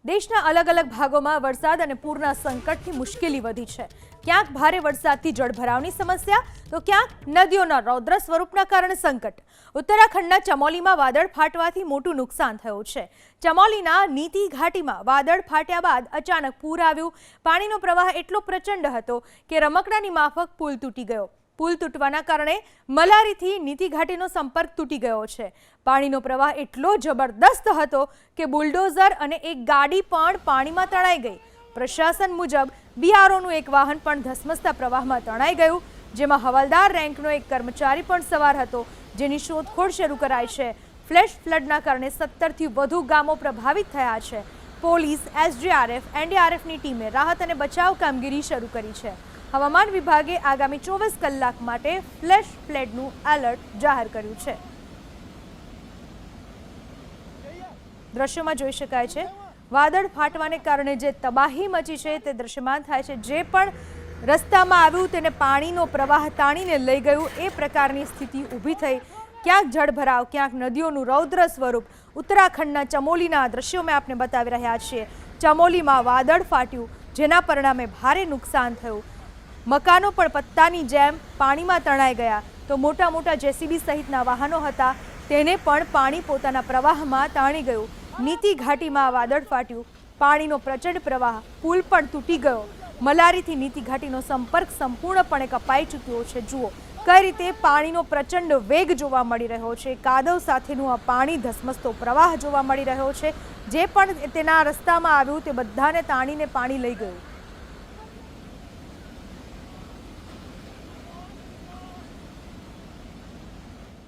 દેશના અલગ અલગ ભાગોમાં વરસાદ અને પૂરના સંકટથી મુશ્કેલી વધી છે। ક્યાંક ભારે વરસાદથી જળભરાવની સમસ્યા તો ક્યાંક નદીઓના રૌદ્ર સ્વરૂપના કારણે સંકટ। ઉત્તરાખંડના ચમોલીમાં વાદળ ફાટવાથી મોટું નુકસાન થયું છે। ચમોલીના નીતિ ઘાટીમાં વાદળ ફાટ્યા બાદ અચાનક પૂર આવ્યું। પાણીનો પ્રવાહ એટલો પ્રચંડ હતો કે રમકડાની માફક પુલ તૂટી ગયો। પુલ તૂટવાના કારણે મલારીથી નીતિ ઘાટીનો સંપર્ક તૂટી ગયો છે। પાણીનો પ્રવાહ એટલો જબરદસ્ત હતો કે બુલડોઝર અને એક ગાડી પણ પાણીમાં તણાઈ ગઈ। પ્રશાસન મુજબ બીઆરઓનું એક વાહન પણ ધસમસતા પ્રવાહમાં તણાઈ ગયું, જેમાં હવાલદાર રેન્કનો એક કર્મચારી પણ સવાર હતો, જેની શોધખોળ શરૂ કરાઈ છે। ફ્લેશ ફ્લડના કારણે 17થી વધુ ગામો પ્રભાવિત થયા છે। પોલીસ, એસડીઆરએફ, એનડીઆરએફની ટીમે રાહત અને બચાવ કામગીરી શરૂ કરી છે। હવામાન વિભાગે આગામી 24 કલાક માટે ફ્લેશ ફ્લડનું એલર્ટ જાહેર કર્યું છે। દ્રશ્યોમાં જોઈ શકાય છે વાદળ ફાટવાને કારણે જે તબાહી મચી છે તે દ્રશ્યમાન થાય છે। જે પણ રસ્તામાં આવ્યું તેને પાણીનો પ્રવાહ તાણીને લઈ ગયું, એ પ્રકારની સ્થિતિ ઊભી થઈ। ક્યાંક જળભરાવ, ક્યાંક નદીઓનું રૌદ્ર સ્વરૂપ। ઉત્તરાખંડના ચમોલીના દ્રશ્યો મેં આપને બતાવી રહ્યા છીએ। ચમોલીમાં વાદળ ફાટ્યું, જેના પરિણામે ભારે નુકસાન થયું। મકાનો પણ પત્તાની જેમ પાણીમાં તણાઈ ગયા, તો મોટા મોટા જેસીબી સહિતના વાહનો હતા તેને પણ પાણી પોતાના પ્રવાહમાં તાણી ગયું। નીતિ ઘાટીમાં વાદળ ફાટ્યું, પાણીનો પ્રચંડ પ્રવાહ, પુલ પણ તૂટી ગયો। મલારીથી નીતિ ઘાટીનો સંપર્ક સંપૂર્ણપણે કપાઈ ચૂક્યો છે। જુઓ કઈ રીતે પાણીનો પ્રચંડ વેગ જોવા મળી રહ્યો છે। કાદવ સાથેનું આ પાણી ધસમસતો પ્રવાહ જોવા મળી રહ્યો છે। જે પણ તેના રસ્તામાં આવ્યું તે બધાને તાણીને પાણી લઈ ગયું।